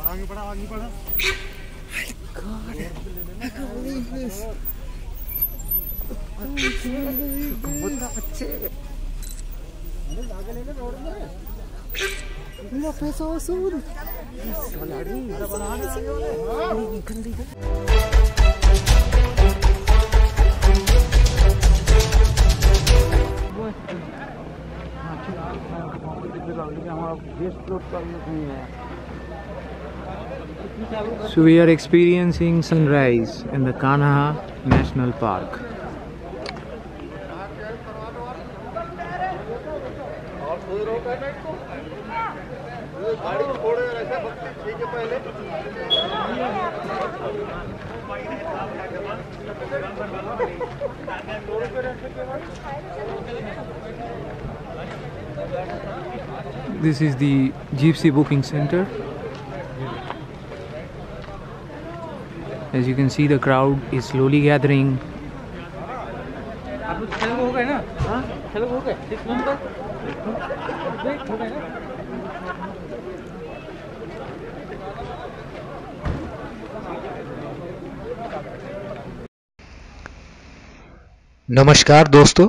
आगे बढ़ा, आगे बढ़ा। So we are experiencing sunrise in the Kanha National Park. This is the Gypsy booking center. As you can see, the crowd is slowly gathering. नमस्कार दोस्तों,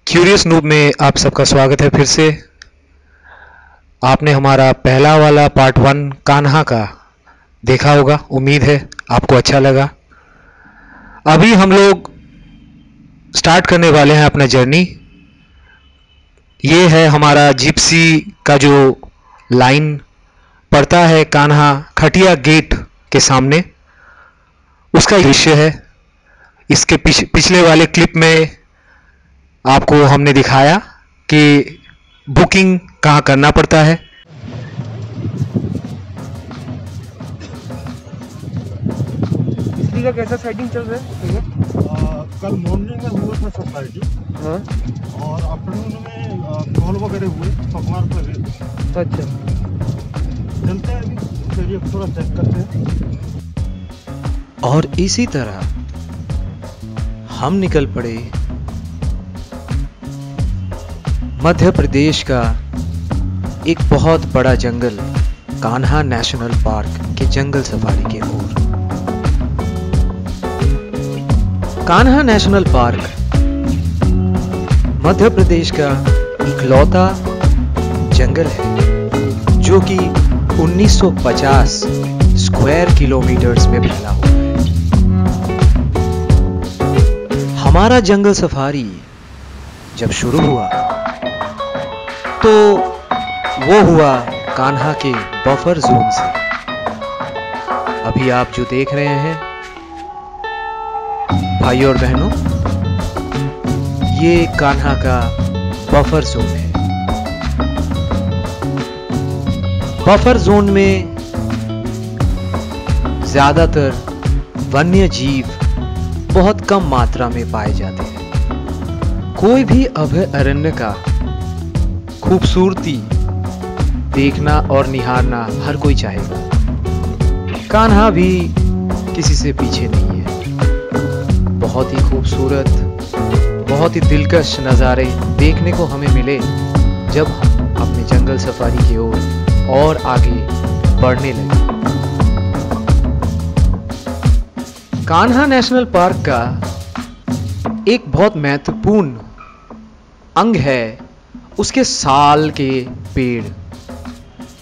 curious noob में आप सबका स्वागत है। फिर से आपने हमारा पहला वाला पार्ट 1 कान्हा का देखा होगा, उम्मीद है आपको अच्छा लगा। अभी हम लोग स्टार्ट करने वाले हैं अपना जर्नी। ये है हमारा जिप्सी का जो लाइन पड़ता है कान्हा खटिया गेट के सामने, उसका दृश्य है। इसके पिछले वाले क्लिप में आपको हमने दिखाया कि बुकिंग कहाँ करना पड़ता है। का कैसा साइटिंग चल रहा है? कल मॉर्निंग में हुआ था सब साइटिंग। हाँ। और आफ्टरनून में कॉल वगैरह हुए, पकवान लगे। अच्छा, चलते हैं अभी, चलिए थोड़ा चेक करते हैं। और इसी तरह हम निकल पड़े मध्य प्रदेश का एक बहुत बड़ा जंगल कान्हा नेशनल पार्क के जंगल सफारी की ओर। कान्हा नेशनल पार्क मध्य प्रदेश का इकलौता जंगल है जो कि 1950 स्क्वायर किलोमीटर्स में फैला हुआ है। हमारा जंगल सफारी जब शुरू हुआ तो वो हुआ कान्हा के बफर जोन से। अभी आप जो देख रहे हैं भाई और बहनों, ये कान्हा का बफर जोन है। बफर जोन में ज्यादातर वन्य जीव बहुत कम मात्रा में पाए जाते हैं। कोई भी अभयारण्य का खूबसूरती देखना और निहारना हर कोई चाहेगा। कान्हा भी किसी से पीछे नहीं है। बहुत ही खूबसूरत, बहुत ही दिलकश नज़ारे देखने को हमें मिले जब हम अपने जंगल सफारी की ओर और आगे बढ़ने लगे। कान्हा नेशनल पार्क का एक बहुत महत्वपूर्ण अंग है उसके साल के पेड़।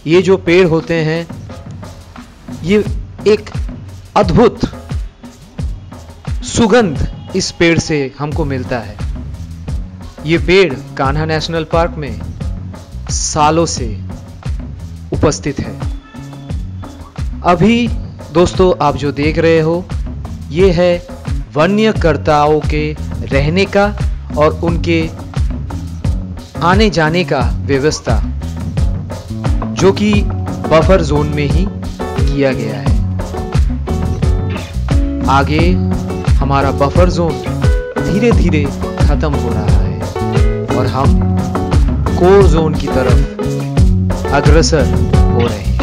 ये जो पेड़ होते हैं, ये एक अद्भुत सुगंध इस पेड़ से हमको मिलता है। ये पेड़ कान्हा नेशनल पार्क में सालों से उपस्थित है। अभी दोस्तों आप जो देख रहे हो, ये है वन्यकर्ताओं के रहने का और उनके आने जाने का व्यवस्था, जो कि बफर जोन में ही किया गया है। आगे हमारा बफर जोन धीरे धीरे खत्म हो रहा है और हम कोर जोन की तरफ अग्रसर हो रहे हैं।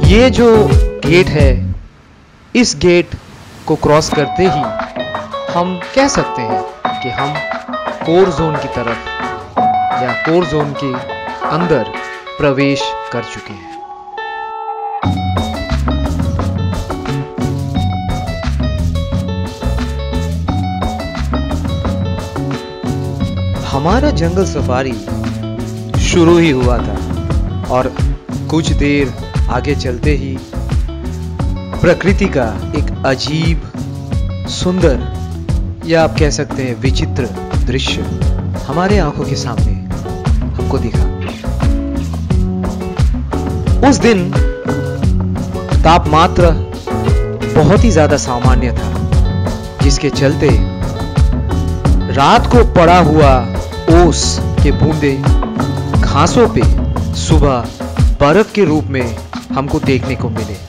ये जो गेट है, इस गेट को क्रॉस करते ही हम कह सकते हैं कि हम कोर जोन की तरफ या कोर जोन के अंदर प्रवेश कर चुके हैं। हमारा जंगल सफारी शुरू ही हुआ था और कुछ देर आगे चलते ही प्रकृति का एक अजीब, सुंदर या आप कह सकते हैं विचित्र दृश्य हमारे आंखों के सामने हमको दिखा। उस दिन तापमात्रा बहुत ही ज्यादा सामान्य था, जिसके चलते रात को पड़ा हुआ ओस के बूंदे घासों पे सुबह बर्फ के रूप में हमको देखने को मिले।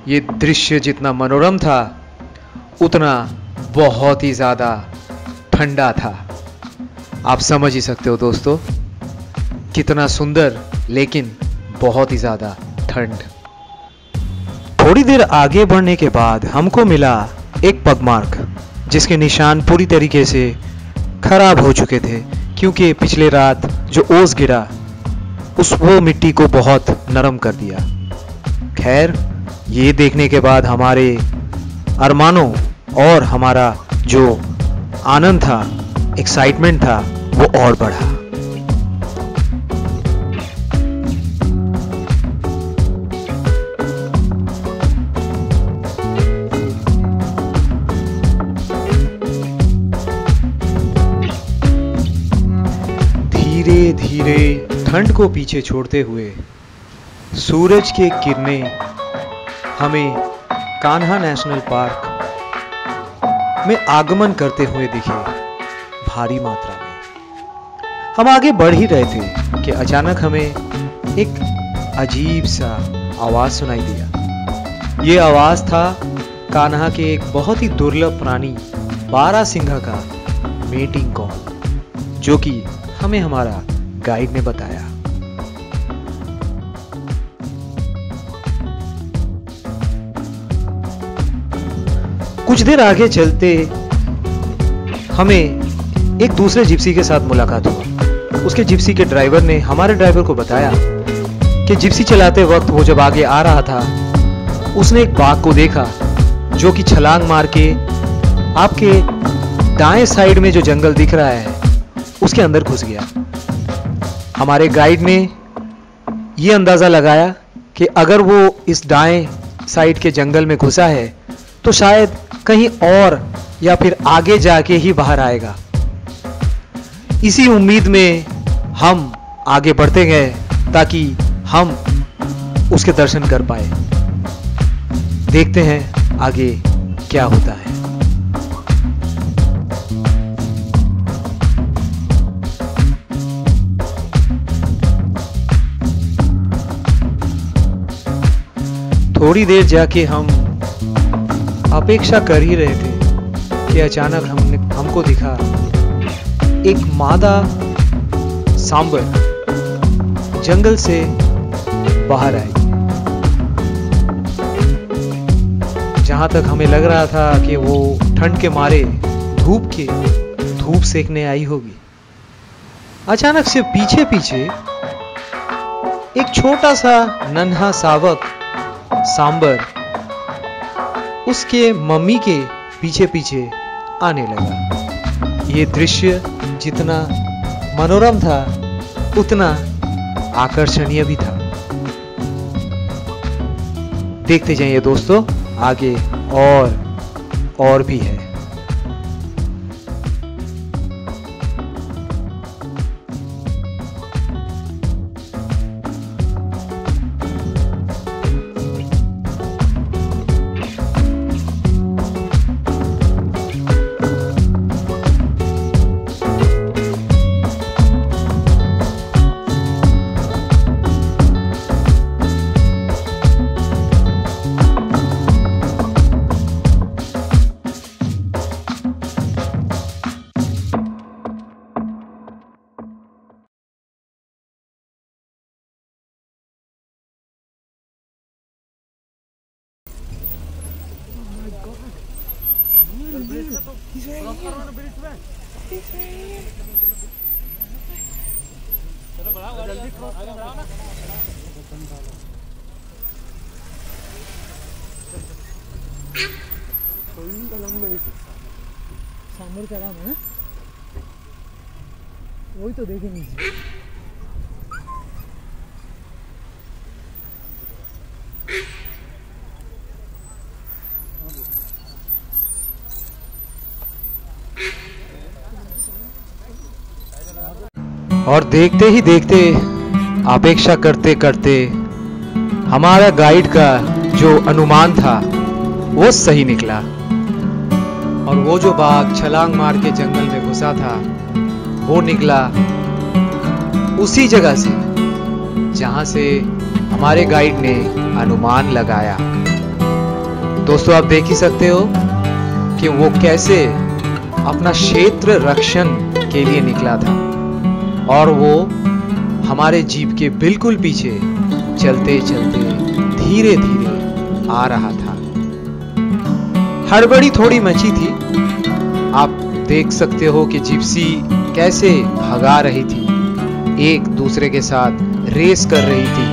ये दृश्य जितना मनोरम था उतना बहुत ही ज्यादा ठंडा था। आप समझ ही सकते हो दोस्तों, कितना सुंदर लेकिन बहुत ही ज्यादा ठंड। थोड़ी देर आगे बढ़ने के बाद हमको मिला एक पगमार्क, जिसके निशान पूरी तरीके से खराब हो चुके थे, क्योंकि पिछले रात जो ओस गिरा वो मिट्टी को बहुत नरम कर दिया। खैर, ये देखने के बाद हमारे अरमानों और हमारा जो आनंद था, एक्साइटमेंट था, वो और बढ़ा। धीरे धीरे ठंड को पीछे छोड़ते हुए सूरज के किरणें हमें कान्हा नेशनल पार्क में आगमन करते हुए दिखे भारी मात्रा में। हम आगे बढ़ ही रहे थे कि अचानक हमें एक अजीब सा आवाज सुनाई दिया। ये आवाज था कान्हा के एक बहुत ही दुर्लभ प्राणी बारहसिंघा का मेटिंग कॉल, जो कि हमें हमारा गाइड ने बताया। कुछ देर आगे चलते हमें एक दूसरे जिप्सी के साथ मुलाकात हुआ। उसके जिप्सी के ड्राइवर ने हमारे ड्राइवर को बताया कि जिप्सी चलाते वक्त वो जब आगे आ रहा था, उसने एक बाघ को देखा जो कि छलांग मार के आपके दाएं साइड में जो जंगल दिख रहा है उसके अंदर घुस गया। हमारे गाइड ने ये अंदाजा लगाया कि अगर वो इस दाएं साइड के जंगल में घुसा है तो शायद कहीं और या फिर आगे जाके ही बाहर आएगा। इसी उम्मीद में हम आगे बढ़ते गए ताकि हम उसके दर्शन कर पाए। देखते हैं आगे क्या होता है। थोड़ी देर जाके हम अपेक्षा कर ही रहे थे कि अचानक हमको दिखा एक मादा सांबर जंगल से बाहर आई। जहां तक हमें लग रहा था कि वो ठंड के मारे धूप सेकने आई होगी, अचानक से पीछे पीछे एक छोटा सा नन्हा सावक सांबर उसके मम्मी के पीछे पीछे आने लगा। ये दृश्य जितना मनोरम था उतना आकर्षणीय भी था। देखते जाइए दोस्तों, आगे और भी है। सांबर का नाम है वही तो देखे नीचे। और देखते ही देखते, अपेक्षा करते करते हमारा गाइड का जो अनुमान था वो सही निकला। और वो जो बाघ छलांग मार के जंगल में घुसा था वो निकला उसी जगह से जहां से हमारे गाइड ने अनुमान लगाया। दोस्तों, आप देख ही सकते हो कि वो कैसे अपना क्षेत्र रक्षण के लिए निकला था और वो हमारे जीप के बिल्कुल पीछे चलते चलते धीरे धीरे आ रहा था। हड़बड़ी थोड़ी मची थी। आप देख सकते हो कि जिप्सी कैसे भगा रही थी, एक दूसरे के साथ रेस कर रही थी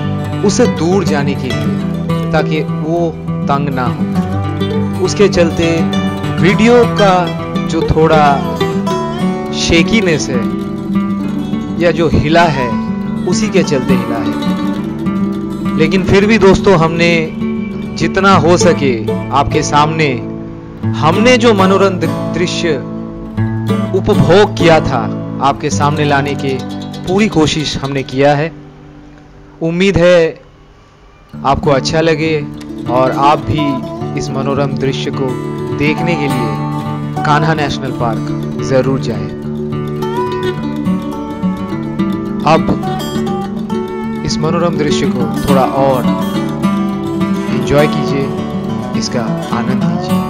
उसे दूर जाने के लिए, ताकि वो तंग ना हो। उसके चलते वीडियो का जो थोड़ा शेकीनेस है या जो हिला है उसी के चलते हिला है। लेकिन फिर भी दोस्तों, हमने जितना हो सके आपके सामने हमने जो मनोरंजक दृश्य उपभोग किया था आपके सामने लाने के पूरी कोशिश हमने किया है। उम्मीद है आपको अच्छा लगे और आप भी इस मनोरम दृश्य को देखने के लिए कान्हा नेशनल पार्क जरूर जाएं। अब इस मनोरम दृश्य को थोड़ा और एंजॉय कीजिए, इसका आनंद लीजिए।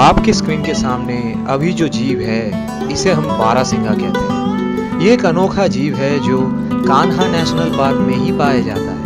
आपके स्क्रीन के सामने अभी जो जीव है इसे हम बारहसिंगा कहते हैं। ये एक अनोखा जीव है जो कान्हा नेशनल पार्क में ही पाया जाता है।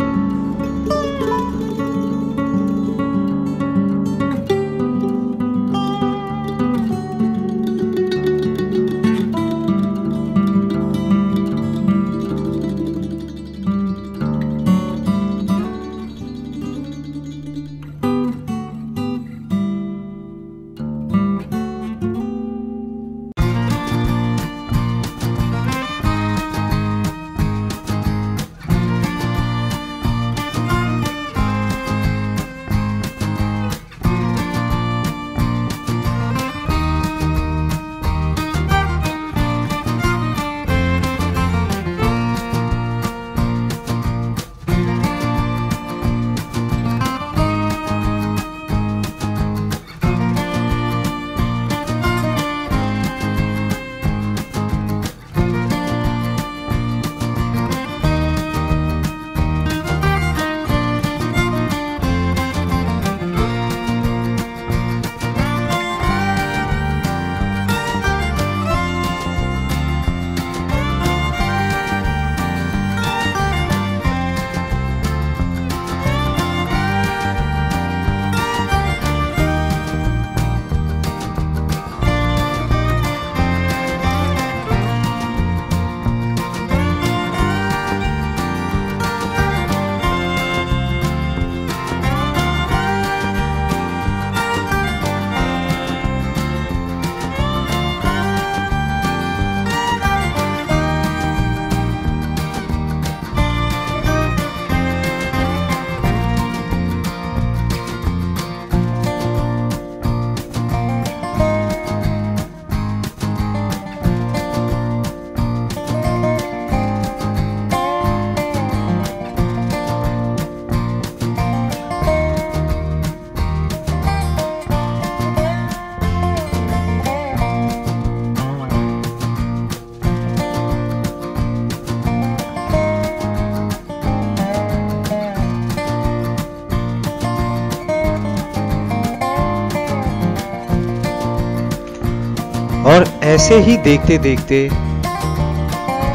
ऐसे ही देखते देखते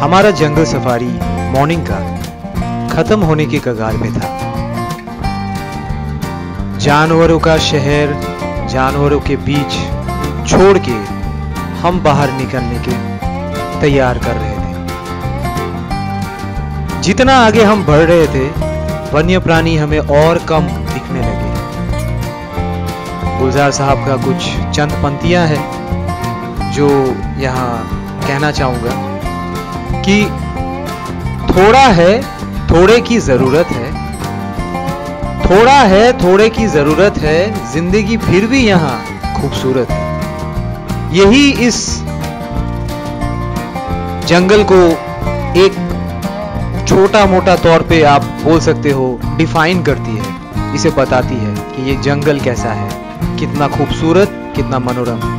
हमारा जंगल सफारी मॉर्निंग का खत्म होने के कगार पे था। जानवरों का शहर, जानवरों के बीच छोड़ के हम बाहर निकलने के तैयार कर रहे थे। जितना आगे हम बढ़ रहे थे, वन्य प्राणी हमें और कम दिखने लगे। गुलजार साहब का कुछ चंद पंक्तियां हैं जो यहाँ कहना चाहूंगा कि थोड़ा है, थोड़े की जरूरत है, थोड़ा है, थोड़े की जरूरत है, जिंदगी फिर भी यहाँ खूबसूरत है। यही इस जंगल को एक छोटा मोटा तौर पे आप बोल सकते हो डिफाइन करती है, इसे बताती है कि ये जंगल कैसा है, कितना खूबसूरत, कितना मनोरम।